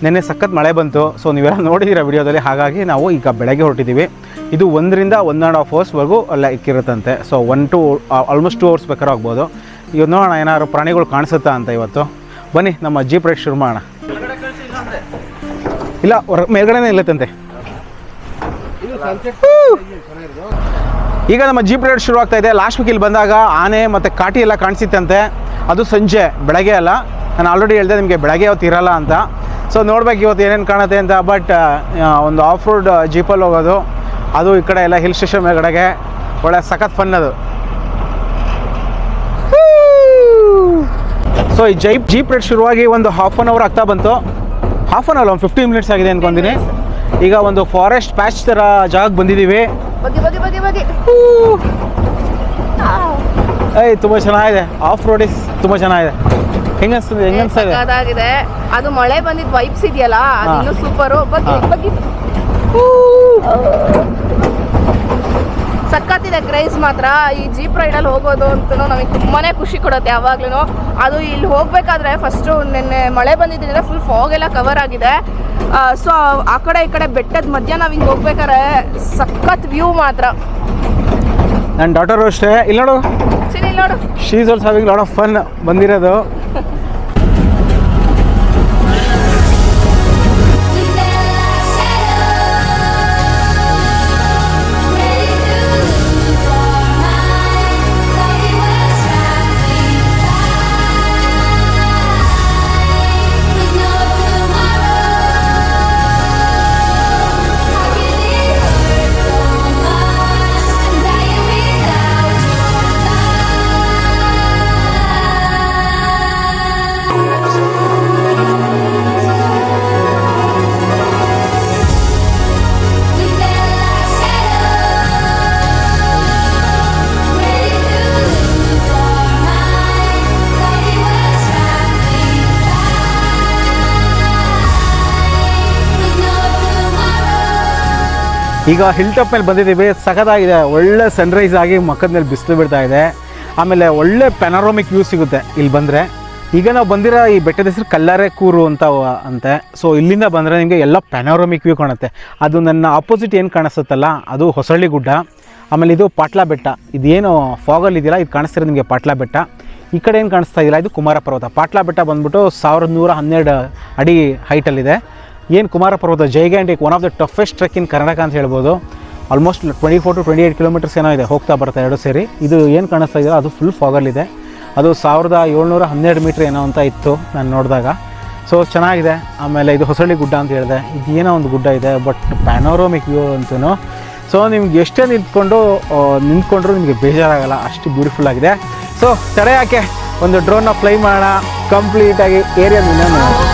ನೆನ್ನೆ ಸಖತ್ ಮಳೆ ಬಂತು, ಸೊ ನೀವೆಲ್ಲ ನೋಡಿದ್ದೀರ ವಿಡಿಯೋದಲ್ಲಿ. ಹಾಗಾಗಿ ನಾವು ಈಗ ಬೆಳಗ್ಗೆ ಹೊರಟಿದ್ದೀವಿ. ಇದು 1 ರಿಂದ 1.5 ಅವರ್ಸ್ವರೆಗೂ ಲೈಕ್ ಇರುತ್ತಂತೆ. ಸೊ 1 to ಆಲ್ಮೋಸ್ಟ್ 2 ಅವರ್ಸ್ ಬೇಕಾದ್ರೂ ಆಗ್ಬೋದು. ಇವತ್ತು ನೋಡೋಣ ಏನಾದ್ರು ಪ್ರಾಣಿಗಳು ಕಾಣಿಸುತ್ತಾ ಅಂತ ಇವತ್ತು. ಬನ್ನಿ ನಮ್ಮ ಜೀಪ್ ರೈಡ್ ಶುರು ಮಾಡೋಣ. ಇಲ್ಲ, ಮೇಲ್ಗಡೆನೇ ಇಲ್ಲತ್ತಂತೆ. ಈಗ ನಮ್ಮ ಜೀಪ್ ರೈಡ್ ಶುರು ಆಗ್ತಾ ಇದೆ. ಲಾಸ್ಟ್ ವೀಕ್ ಇಲ್ಲಿ ಬಂದಾಗ ಆನೆ ಮತ್ತು ಕಾಟಿ ಎಲ್ಲ ಕಾಣಿಸಿತ್ತಂತೆ. ಅದು ಸಂಜೆ, ಬೆಳಗ್ಗೆ ಅಲ್ಲ. ನಾನು ಆಲ್ರೆಡಿ ಹೇಳಿದೆ ನಿಮಗೆ ಬೆಳಗ್ಗೆ ಇವತ್ತು ಇರಲ್ಲ ಅಂತ. ಸೊ ನೋಡ್ಬೇಕು ಇವತ್ತು ಏನೇನು ಕಾಣುತ್ತೆ ಅಂತ. ಬಟ್ ಒಂದು ಆಫ್ ರೋಡ್ ಜೀಪಲ್ಲಿ ಹೋಗೋದು, ಅದು ಈ ಕಡೆ ಎಲ್ಲ ಹಿಲ್ ಸ್ಟೇಷನ್ ಮೇಲ್ಗಡೆಗೆ ಒಳ್ಳೆ ಸಖತ್ ಫನ್ ಅದು. ಸೊ ಈ ಜೀಪ್ ರೈಡ್ ಶುರುವಾಗಿ ಒಂದು ಹಾಫ್ ಆನ್ ಅವರ್ ಆಗ್ತಾ ಬಂತು. ಹಾಫ್ ಆನ್ ಅವರ್ ಒಂದು 15 ಮಿನಿಟ್ಸ್ ಆಗಿದೆ ಅಂದ್ಕೊಂಡಿನಿ. ಈಗ ಒಂದು ಫಾರೆಸ್ಟ್ ಪ್ಯಾಚ್ ಥರ ಜಾಗಕ್ಕೆ ಬಂದಿದ್ದೀವಿ. ತುಂಬ ಚೆನ್ನಾಗಿದೆ. ಆಫ್ ರೋಡ್ ತುಂಬ ಚೆನ್ನಾಗಿದೆ. ಹೆಂಗನ್ಸ್ತಿದೆ? ಅದು ಮಳೆ ಬಂದಿದ್ದು ವೈಬ್ಸ್ ಇದೆಯಲ್ಲ, ಅದು ಸೂಪರು. ಸಖತ್ತಿದೆ ಕ್ರೇಜ್ ಮಾತ್ರ. ಈ ಜೀಪ್ ರೈಡಲ್ಲಿ ಹೋಗೋದು ಅಂತೂ ನಮಗೆ ತುಂಬಾ ಖುಷಿ ಕೊಡುತ್ತೆ ಯಾವಾಗ್ಲೂ. ಅದು ಇಲ್ಲಿ ಹೋಗ್ಬೇಕಾದ್ರೆ ಫಸ್ಟು ನಿನ್ನೆ ಮಳೆ ಬಂದಿದ್ದರಿಂದ ಫುಲ್ ಫಾಗ್ ಎಲ್ಲ ಕವರ್ ಆಗಿದೆ. ಸೊ ಆ ಕಡೆ ಈ ಕಡೆ ಬೆಟ್ಟದ ಮಧ್ಯ ನಾವು ಹಿಂಗೆ ಹೋಗ್ಬೇಕಾದ್ರೆ ಸಖತ್ ವ್ಯೂ ಮಾತ್ರ. ನನ್ನ ಡಾಟರು ಅಷ್ಟೇ. ಇಲ್ಲಿ ನೋಡು, she is also having lot of fun ಬಂದಿರೋದು. ಈಗ ಹಿಲ್ ಟಾಪ್ ಮೇಲೆ ಬಂದಿದ್ದೀವಿ. ಸಖತ್ತಾಗಿದೆ. ಒಳ್ಳೆ ಸನ್ರೈಸ್ ಆಗಿ ಮಕ್ಕದ ಮೇಲೆ ಬಿಸಿಲು ಬಿಡ್ತಾ ಇದೆ. ಆಮೇಲೆ ಒಳ್ಳೆ ಪೆನಾರೋಮಿಕ್ ವ್ಯೂ ಸಿಗುತ್ತೆ ಇಲ್ಲಿ ಬಂದರೆ. ಈಗ ನಾವು ಬಂದಿರೋ ಈ ಬೆಟ್ಟದ ಹೆಸರು ಕಲ್ಲಾರೆಕೂರು ಅಂತೆ. ಸೊ ಇಲ್ಲಿಂದ ಬಂದರೆ ನಿಮಗೆ ಎಲ್ಲ ಪೆನಾರೋಮಿಕ್ ವ್ಯೂ ಕಾಣುತ್ತೆ. ಅದು ನನ್ನ ಆಪೋಸಿಟ್ ಏನು ಕಾಣಿಸುತ್ತಲ್ಲ, ಅದು ಹೊಸಳ್ಳಿ ಗುಡ್ಡ. ಆಮೇಲೆ ಇದು ಪಾಟ್ಲಾ ಬೆಟ್ಟ. ಇದೇನು ಫಾಗಲ್ಲಿ ಇದೆಯಲ್ಲ, ಇದು ಕಾಣಿಸ್ತಿರೋದು ನಿಮಗೆ ಪಾಟ್ಲಾ ಬೆಟ್ಟ. ಈ ಕಡೆ ಏನು ಕಾಣಿಸ್ತಾ ಇದೆಯಲ್ಲ, ಇದು ಕುಮಾರ ಪರ್ವತ. ಪಾಟ್ಲಾ ಬೆಟ್ಟ ಬಂದ್ಬಿಟ್ಟು 1112 ಅಡಿ ಹೈಟಲ್ಲಿದೆ. ಏನು Kumara Parvatha gigantic, one of the toughest trek in Karnataka ಅಂತ ಹೇಳ್ಬೋದು. ಆಲ್ಮೋಸ್ಟ್ 24 to 28 ಕಿಲೋಮೀಟರ್ಸ್ ಏನೋ ಇದೆ, ಹೋಗ್ತಾ ಬರ್ತಾ ಎರಡು ಸೇರಿ. ಇದು ಏನು ಕಾಣಿಸ್ತಾ ಇದೆಯಲ್ಲ, ಅದು ಫುಲ್ ಫಾಗಲ್ಲಿದೆ. ಅದು 1712 ಮೀಟ್ರ್ ಏನೋ ಅಂತ ಇತ್ತು ನಾನು ನೋಡಿದಾಗ. ಸೊ ಚೆನ್ನಾಗಿದೆ. ಆಮೇಲೆ ಇದು ಹೊಸಳ್ಳಿ ಗುಡ್ಡ ಅಂತ ಹೇಳಿದೆ. ಇದು ಏನೋ ಒಂದು ಗುಡ್ಡ ಇದೆ, ಬಟ್ ಪ್ಯಾನೋರಮಿಕ್ ವ್ಯೂ ಅಂತೂ. ಸೊ ನಿಮ್ಗೆ ಎಷ್ಟೇ ನಿಂತ್ಕೊಂಡ್ರೂ ನಿಮಗೆ ಬೇಜಾರಾಗಲ್ಲ, ಅಷ್ಟು ಬ್ಯೂಟಿಫುಲ್ ಆಗಿದೆ. ಸೊ ತಡೆ ಯಾಕೆ, ಒಂದು ಡ್ರೋನ್ನ ಫ್ಲೈ ಮಾಡೋಣ, ಕಂಪ್ಲೀಟಾಗಿ ಏರಿಯಾದಿಂದ ನೋಡೋಣ.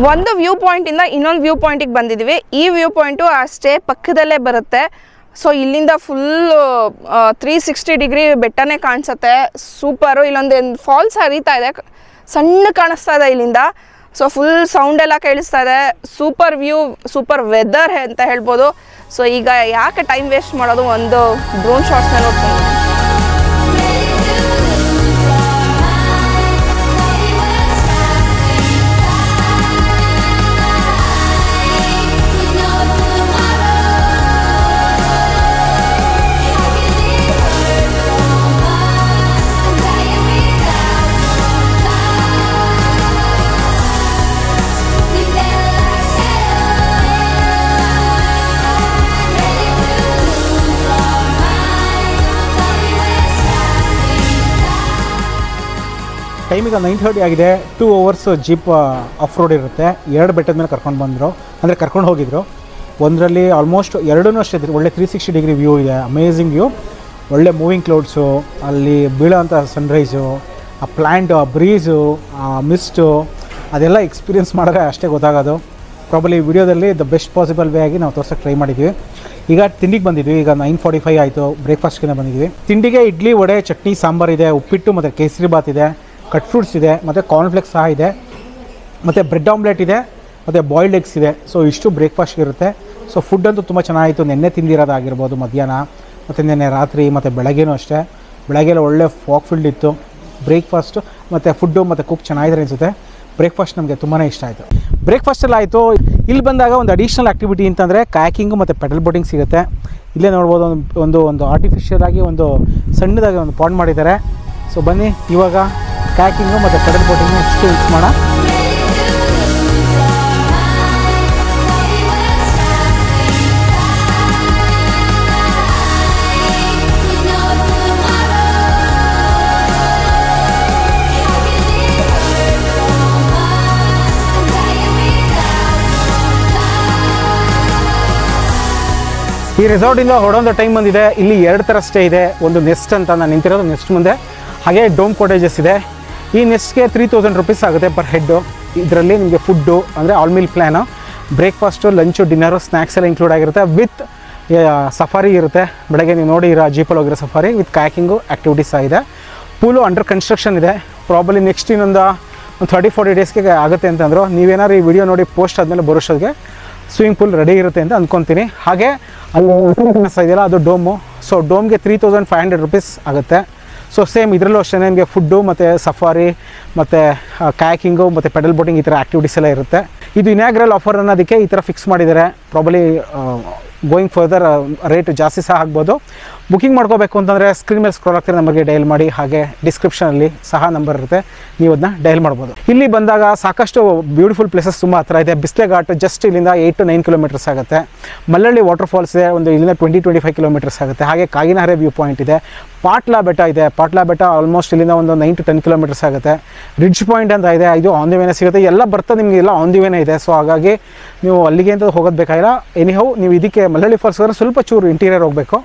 ಒಂದು ವ್ಯೂ ಪಾಯಿಂಟಿಂದ ಇನ್ನೊಂದು ವ್ಯೂ ಪಾಯಿಂಟಿಗೆ ಬಂದಿದ್ದೀವಿ. ಈ ವ್ಯೂ ಪಾಯಿಂಟು ಅಷ್ಟೇ ಪಕ್ಕದಲ್ಲೇ ಬರುತ್ತೆ. ಸೊ ಇಲ್ಲಿಂದ ಫುಲ್ಲು 360 ಡಿಗ್ರಿ ಬೆಟ್ಟನೇ ಕಾಣಿಸುತ್ತೆ. ಸೂಪರು. ಇಲ್ಲೊಂದು ಫಾಲ್ಸ್ ಹರಿತಾ ಇದೆ, ಸಣ್ಣ ಕಾಣಿಸ್ತಾ ಇದೆ ಇಲ್ಲಿಂದ. ಸೊ ಫುಲ್ ಸೌಂಡ್ ಎಲ್ಲ ಕೇಳಿಸ್ತಾ ಇದೆ. ಸೂಪರ್ ವ್ಯೂ, ಸೂಪರ್ ವೆದರ್ ಅಂತ ಹೇಳ್ಬೋದು. ಸೊ ಈಗ ಯಾಕೆ ಟೈಮ್ ವೇಸ್ಟ್ ಮಾಡೋದು, ಒಂದು ಡ್ರೋನ್ ಶಾಟ್ಸ್ನ ನೋಡ್ಕೊಂಡು. ಟೈಮಿಗೆ 9:30 ಆಗಿದೆ. 2 hours ಜೀಪ್ ಆಫ್ ರೋಡ್ ಇರುತ್ತೆ. 2 ಬೆಟ್ಟದ ಮೇಲೆ ಕರ್ಕೊಂಡು ಬಂದರು, ಅಂದರೆ ಕರ್ಕೊಂಡು ಹೋಗಿದ್ರು. ಒಂದರಲ್ಲಿ ಆಲ್ಮೋಸ್ಟ್ ಎರಡೂ ಅಷ್ಟೇ ಒಳ್ಳೆ 360 ಡಿಗ್ರಿ ವ್ಯೂ ಇದೆ, ಅಮೇಝಿಂಗ್ ವ್ಯೂ, ಒಳ್ಳೆ ಮೂವಿಂಗ್ ಕ್ಲೌಡ್ಸು, ಅಲ್ಲಿ ಬೀಳೋಂಥ ಸನ್ರೈಸು, ಆ ಪ್ಲ್ಯಾಂಟು, ಆ ಬ್ರೀಸು, ಆ ಮಿಸ್ಟು, ಅದೆಲ್ಲ ಎಕ್ಸ್ಪೀರಿಯೆನ್ಸ್ ಮಾಡಿದ್ರೆ ಅಷ್ಟೇ ಗೊತ್ತಾಗೋದು. ಪ್ರಾಬಲಿ ವಿಡಿಯೋದಲ್ಲಿ ದ ಬೆಸ್ಟ್ ಪಾಸಿಬಲ್ ವೇ ಆಗಿ ನಾವು ತೋರ್ಸೋಕ್ಕೆ ಟ್ರೈ ಮಾಡಿದ್ವಿ. ಈಗ ತಿಂಡಿಗೆ ಬಂದಿದ್ವಿ. ಈಗ 9:45 ಆಯಿತು. ಬ್ರೇಕ್ಫಾಸ್ಟ್ಗೆ ಬಂದಿದ್ವಿ. ತಿಂಡಿಗೆ ಇಡ್ಲಿ, ವಡೆ, ಚಟ್ನಿ, ಸಾಂಬಾರು ಇದೆ, ಉಪ್ಪಿಟ್ಟು ಮತ್ತು ಕೇಸರಿ ಬಾತ್ ಇದೆ, ಕಟ್ ಫ್ರೂಟ್ಸ್ ಇದೆ, ಮತ್ತು ಕಾರ್ನ್ಫ್ಲೆಕ್ಸ್ ಸಹ ಇದೆ, ಮತ್ತು ಬ್ರೆಡ್ ಆಮ್ಲೆಟ್ ಇದೆ, ಮತ್ತು ಬಾಯ್ಲ್ಡ್ ಎಗ್ಸ್ ಇದೆ. ಸೊ ಇಷ್ಟು ಬ್ರೇಕ್ಫಾಸ್ಟ್ ಇರುತ್ತೆ. ಸೊ ಫುಡ್ ಅಂತೂ ತುಂಬ ಚೆನ್ನಾಗಿತ್ತು. ನೆನ್ನೆ ತಿಂದಿರೋದಾಗಿರ್ಬೋದು ಮಧ್ಯಾಹ್ನ, ಮತ್ತು ನೆನ್ನೆ ರಾತ್ರಿ, ಮತ್ತು ಬೆಳಗ್ಗೆನೂ ಅಷ್ಟೇ. ಬೆಳಗ್ಗೆಲ್ಲ ಒಳ್ಳೆ ಫಾಗ್ ಫೀಲ್ಡ್ ಇತ್ತು. ಬ್ರೇಕ್ಫಾಸ್ಟು ಮತ್ತು ಫುಡ್ಡು ಮತ್ತು ಕುಕ್ ಚೆನ್ನಾಗಿದೆ ಅನಿಸುತ್ತೆ. ಬ್ರೇಕ್ಫಾಸ್ಟ್ ನಮಗೆ ತುಂಬಾ ಇಷ್ಟ ಆಯಿತು. ಬ್ರೇಕ್ಫಾಸ್ಟೆಲ್ಲ ಆಯಿತು. ಇಲ್ಲಿ ಬಂದಾಗ ಒಂದು ಅಡಿಷ್ನಲ್ ಆ್ಯಕ್ಟಿವಿಟಿ ಅಂತಂದರೆ ಕಾಯಾಕಿಂಗು ಮತ್ತು ಪೆಡಲ್ ಬೋಟಿಂಗ್ ಸಿಗುತ್ತೆ. ಇಲ್ಲೇ ನೋಡ್ಬೋದು, ಒಂದು ಆರ್ಟಿಫಿಷಿಯಲ್ ಆಗಿ ಒಂದು ಸಣ್ಣದಾಗಿ ಒಂದು ಪಾಂಡ್ ಮಾಡಿದ್ದಾರೆ. ಸೊ ಬನ್ನಿ ಇವಾಗ ಕಾಯಾಕಿಂಗು ಮತ್ತು ಪೆಡಲ್ ಬೋಟಿಂಗು ಎಕ್ಸ್ಪೀರಿಯನ್ಸ್ ಮಾಡೋಣ. ಈ ರೆಸಾರ್ಟಿಂದ ಹೊರಡೋಂಥ ಟೈಮ್ ಬಂದಿದೆ. ಇಲ್ಲಿ 2 ಥರ ಸ್ಟೇ ಇದೆ. ಒಂದು ನೆಸ್ಟ್ ಅಂತ, ನಾನು ನಿಂತಿರೋದು ನೆಸ್ಟ್ ಮುಂದೆ, ಹಾಗೆ ಡೋಮ್ ಕಾಟೇಜಸ್ ಇದೆ. ಈ ನೆಸ್ಟ್ಗೆ 3000 rupees ಆಗುತ್ತೆ ಪರ್ ಹೆಡ್ಡು. ಇದರಲ್ಲಿ ನಿಮಗೆ ಫುಡ್ಡು ಅಂದರೆ all meal plan, breakfast, lunch, dinner, snacks ಎಲ್ಲ ಇನ್ಕ್ಲೂಡ್ ಆಗಿರುತ್ತೆ. ವಿತ್ ಸಫಾರಿ ಇರುತ್ತೆ. ಬೆಳಗ್ಗೆ ನೀವು ನೋಡಿ ಜೀಪಲ್ಲಿ ಹೋಗಿರೋ ಸಫಾರಿ ವಿತ್ ಕಾಯಾಕಿಂಗು ಆ್ಯಕ್ಟಿವಿಟೀಸ್ ಆಗಿದೆ. ಪೂಲು ಅಂಡರ್ ಕನ್ಸ್ಟ್ರಕ್ಷನ್ ಇದೆ. ಪ್ರಾಬಲಿ ನೆಕ್ಸ್ಟ್ ಇನ್ನೊಂದು 30-40 ಡೇಸ್ಗೆ ಆಗುತ್ತೆ ಅಂತಂದರು. ನೀವೇನಾದ್ರು ಈ ವಿಡಿಯೋ ನೋಡಿ ಪೋಸ್ಟ್ ಆದಮೇಲೆ ಬರೋಷ್ಟೊತ್ತಿಗೆ ಸ್ವಿಮ್ಮಿಂಗ್ ಪೂಲ್ ರೆಡಿ ಇರುತ್ತೆ ಅಂತ ಅಂದ್ಕೊತೀನಿ. ಹಾಗೆ ಅಲ್ಲಿ ಇದೆಯಲ್ಲ ಅದು ಡೋಮು. ಸೊ ಡೋಮ್ಗೆ 3500 rupees ಆಗುತ್ತೆ. ಸೊ ಸೇಮ್ ಇದರಲ್ಲೂ ಅಷ್ಟೇ ನಿಮಗೆ ಫುಡ್ಡು ಮತ್ತು ಸಫಾರಿ ಮತ್ತು ಕಾಯಾಕಿಂಗು ಮತ್ತು ಪೆಡಲ್ ಬೋಟಿಂಗ್ ಈ ಥರ ಆ್ಯಕ್ಟಿವಿಟೀಸ್ ಎಲ್ಲ ಇರುತ್ತೆ. ಇದು ಇನ್ಯಾಗ್ರಲ್ ಆಫರ್ ಅನ್ನೋದಕ್ಕೆ ಈ ಥರ ಫಿಕ್ಸ್ ಮಾಡಿದ್ದಾರೆ. ಪ್ರಾಬಲಿ ಗೋಯಿಂಗ್ ಫರ್ದರ್ ರೇಟ್ ಜಾಸ್ತಿ ಸಹ ಆಗ್ಬೋದು. ಬುಕ್ಕಿಂಗ್ ಮಾಡ್ಕೋಬೇಕು ಅಂತಂದರೆ ಸ್ಕ್ರೀನ್ ಮೇಲೆ ಸ್ಕ್ರೋಲ್ ಆಗ್ತಿರೋ ನಂಬರ್ಗೆ ಡಯಲ್ ಮಾಡಿ. ಹಾಗೆ ಡಿಸ್ಕ್ರಿಪ್ಷನಲ್ಲಿ ಸಹ ನಂಬರ್ ಇರುತ್ತೆ, ನೀವು ಅದನ್ನ ಡಯಲ್ ಮಾಡ್ಬೋದು. ಇಲ್ಲಿ ಬಂದಾಗ ಸಾಕಷ್ಟು ಬ್ಯೂಟಿಫುಲ್ ಪ್ಲೇಸಸ್ ತುಂಬ ಹತ್ರ ಇದೆ. ಬಿಸ್ಲೆ ಘಾಟ್ ಜಸ್ಟ್ ಇಲ್ಲಿಂದ 8 to 9 kilometers ಆಗುತ್ತೆ. ಮಲ್ಲಳ್ಳಿ ವಾಟರ್ ಫಾಲ್ಸ್ ಇದೆ, ಒಂದು ಇಲ್ಲಿಂದ 20-25 kilometers ಆಗುತ್ತೆ. ಹಾಗೆ ಕಾಗಿನಹರೆ ವ್ಯೂ ಪಾಯಿಂಟ್ ಇದೆ. ಪಾಟ್ಲಾ ಬೆಟ್ಟ ಇದೆ. ಪಾಟ್ಲಾ ಬೆಟ್ಟ ಆಲ್ಮೋಸ್ಟ್ ಇಲ್ಲಿಂದ ಒಂದು 9 to 10 kilometers ಆಗುತ್ತೆ. ರಿಡ್ಜ್ ಪಾಯಿಂಟ್ ಅಂತ ಇದೆ, ಇದು ಆನ್ ದಿ ವೇನೇ ಸಿಗುತ್ತೆ. ಎಲ್ಲ ಬರ್ತದೆ ನಿಮಗೆ, ಎಲ್ಲ ಆನ್ ದಿ ವೇನೇ ಇದೆ. ಸೊ ಹಾಗಾಗಿ ನೀವು ಅಲ್ಲಿಗೆ ಅಂತ ಹೋಗೋದು ಬೇಕಾಗಿಲ್ಲ. ಎನಿಹೌ ನೀವು ಇದಕ್ಕೆ ಮಲ್ಲಳ್ಳಿ ಫಾಲ್ಸ್ ಹೋದರೆ ಸ್ವಲ್ಪ ಚೂರು ಇಂಟೀರಿಯರ್ ಹೋಗಬೇಕು.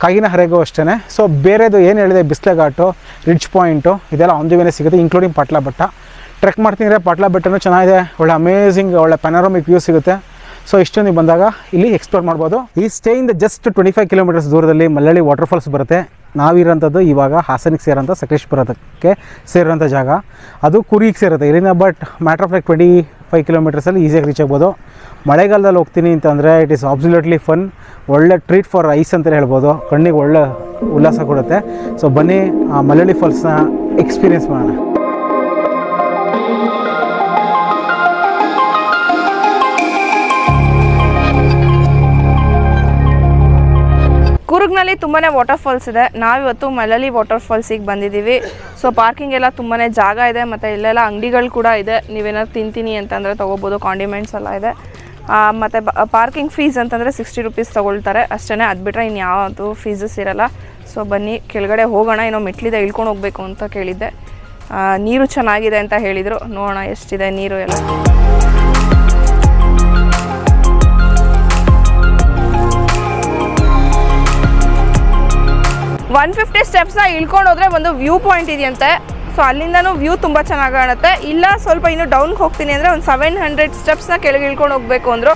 ಕಾಗಿನಹರೆಗೂ ಅಷ್ಟೇ. ಸೊ ಬೇರೆದು ಏನು ಹೇಳಿದೆ, ಬಿಸ್ಲೆ ಘಾಟು, ರಿಡ್ಜ್ ಪಾಯಿಂಟು ಇದೆಲ್ಲ ಆನ್ ದಿ ವೇನೇ ಸಿಗುತ್ತೆ, ಇನ್ಕ್ಲೂಡಿಂಗ್ ಪಾಟ್ಲಾ ಬೆಟ್ಟ. ಟ್ರೆಕ್ ಮಾಡ್ತಿದ್ರೆ ಪಾಟ್ಲಾ ಬೆಟ್ಟನೂ ಚೆನ್ನಾಗಿದೆ, ಒಳ್ಳೆ ಅಮೇಝಿಂಗ್, ಒಳ್ಳೆ ಪೆನಾರಮಿಕ್ ವ್ಯೂ ಸಿಗುತ್ತೆ. ಸೊ ಇಷ್ಟು ನೀವು ಬಂದಾಗ ಇಲ್ಲಿ ಎಕ್ಸ್ಪ್ಲೋರ್ ಮಾಡ್ಬೋದು. ಈ ಸ್ಟೇಯಿಂದ ಜಸ್ಟ್ 25 kilometers ದೂರದಲ್ಲಿ ಮಲ್ಲಳ್ಳಿ ವಾಟರ್ ಫಾಲ್ಸ್ ಬರುತ್ತೆ. ನಾವಿರೋಂಥದ್ದು ಇವಾಗ ಹಾಸನಿಗೆ ಸೇರೋಂಥ ಸಕಲೇಶ್ಪುರಕ್ಕೆ ಸೇರೋಂಥ ಜಾಗ. ಅದು ಕುರಿಗೆ ಸೇರುತ್ತೆ ಇಲ್ಲಿಂದ. ಬಟ್ ಮ್ಯಾಟ್ರ್ ಆಫ್ ಲೈಕ್ 25 kilometersಲ್ಲಿ ಈಸಿಯಾಗಿ ರೀಚ್ ಆಗ್ಬೋದು. ಮಳೆಗಾಲದಲ್ಲಿ ಹೋಗ್ತೀನಿ ಅಂತಂದರೆ ಇಟ್ ಈಸ್ ಅಬ್ಸಲ್ಯೂಟ್ಲಿ ಫನ್. ಒಳ್ಳೆ ಟ್ರೀಟ್ ಫಾರ್ ಐಸ್ ಅಂತಲೇ ಹೇಳ್ಬೋದು. ಕಣ್ಣಿಗೆ ಒಳ್ಳೆ ಉಲ್ಲಾಸ ಕೊಡುತ್ತೆ. ಸೊ ಬನ್ನಿ ಮಲ್ಲಳ್ಳಿ ಫಾಲ್ಸ್ನ ಎಕ್ಸ್ಪೀರಿಯೆನ್ಸ್ ಮಾಡೋಣ. ಕೂರ್ಗ್ನಲ್ಲಿ ತುಂಬಾ ವಾಟರ್ ಫಾಲ್ಸ್ ಇದೆ. ನಾವಿವತ್ತು ಮಲ್ಲಳ್ಳಿ ವಾಟರ್ ಫಾಲ್ಸಿಗೆ ಬಂದಿದ್ದೀವಿ. ಸೊ ಪಾರ್ಕಿಂಗ್ ಎಲ್ಲ ತುಂಬಾ ಜಾಗ ಇದೆ, ಮತ್ತು ಇಲ್ಲೆಲ್ಲ ಅಂಗಡಿಗಳು ಕೂಡ ಇದೆ. ನೀವೇನಾದ್ರು ತಿಂತೀನಿ ಅಂತಂದರೆ ತೊಗೋಬೋದು. ಕಾಂಡಿಮೆಂಟ್ಸ್ ಎಲ್ಲ ಇದೆ. ಮತ್ತು ಪಾರ್ಕಿಂಗ್ ಫೀಸ್ ಅಂತಂದರೆ 60 rupees ತೊಗೊಳ್ತಾರೆ ಅಷ್ಟೇ. ಅದು ಬಿಟ್ಟರೆ ಇನ್ನು ಯಾವುದು ಫೀಸಸ್ ಇರೋಲ್ಲ. ಸೊ ಬನ್ನಿ ಕೆಳಗಡೆ ಹೋಗೋಣ. ಏನೋ ಮೆಟ್ಲಿದೆ, ಇಳ್ಕೊಂಡು ಹೋಗಬೇಕು ಅಂತ ಕೇಳಿದ್ದೆ. ನೀರು ಚೆನ್ನಾಗಿದೆ ಅಂತ ಹೇಳಿದರು. ನೋಡೋಣ ಎಷ್ಟಿದೆ ನೀರು ಎಲ್ಲ. 150 ಸ್ಟೆಪ್ಸ್ನ ಇಳ್ಕೊಂಡು ಹೋದರೆ ಒಂದು ವ್ಯೂ ಪಾಯಿಂಟ್ ಇದೆಯಂತೆ. ಸೊ ಅಲ್ಲಿಂದನೂ ವ್ಯೂ ತುಂಬ ಚೆನ್ನಾಗಿ ಕಾಣುತ್ತೆ. ಇಲ್ಲ ಸ್ವಲ್ಪ ಇನ್ನೂ ಡೌನ್ಗೆ ಹೋಗ್ತೀನಿ ಅಂದರೆ ಒಂದು 700 ಸ್ಟೆಪ್ಸ್ನ ಕೆಳಗೆ ಇಳ್ಕೊಂಡು ಹೋಗಬೇಕು ಅಂದರು.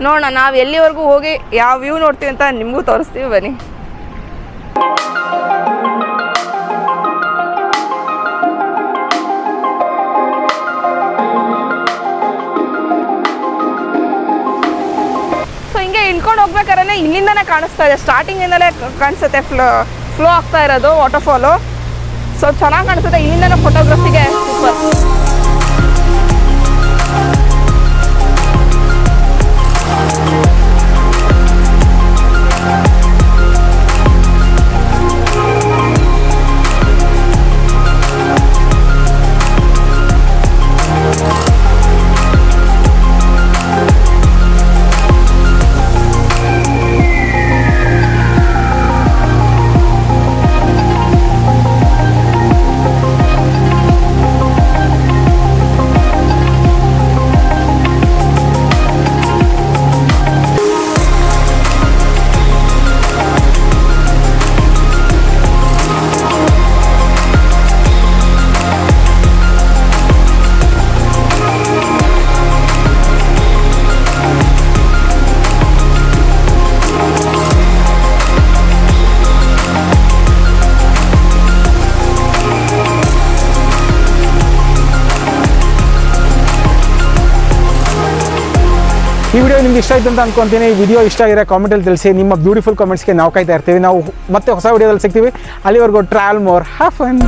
ನೋಡೋಣ ನಾವು ಎಲ್ಲಿವರೆಗೂ ಹೋಗಿ ಯಾವ ವ್ಯೂ ನೋಡ್ತೀವಿ ಅಂತ ನಿಮಗೂ ತೋರಿಸ್ತೀವಿ, ಬನ್ನಿ. ಸೊ ಹಿಂಗೆ ಇಳ್ಕೊಂಡು ಹೋಗ್ಬೇಕಾದ್ರೆ ಇಲ್ಲಿಂದನೇ ಕಾಣಿಸ್ತಾ ಇದೆ. ಸ್ಟಾರ್ಟಿಂಗಿಂದಲೇ ಕಾಣಿಸುತ್ತೆ ಫ್ಲೋ ಆಗ್ತಾ ಇರೋದು ವಾಟರ್ಫಾಲು. ಸೊ ಚೆನ್ನಾಗಿ ಕಾಣಿಸುತ್ತೆ. ಇಲ್ಲಿಂದನೇ ಫೋಟೋಗ್ರಫಿಗೆ ಸೂಪರ್. ವಿಡಿಯೋ ನಿಮ್ಗೆ ಇಷ್ಟ ಆಯ್ತು ಅಂತ ಅನ್ಕೊಂತೀನಿ. ವಿಡಿಯೋ ಇಷ್ಟ ಆಗಿರೋ ಕಾಮೆಂಟಲ್ಲಿ ತಿಳಿಸಿ. ನಿಮ್ಮ ಬ್ಯೂಟಿಫುಲ್ ಕಾಮೆಂಟ್ಸ್ಗೆ ನಾವು ಕಾಯ್ತಾ ಇರ್ತೀವಿ. ನಾವು ಮತ್ತೆ ಹೊಸ ವಿಡಿಯೋದಲ್ಲಿ ಸಿಗ್ತೀವಿ. ಅಲ್ಲಿವರೆಗೂ ಟ್ರಾವೆಲ್ ಮೋರ್, ಹ್ಯಾವ್ ಫನ್.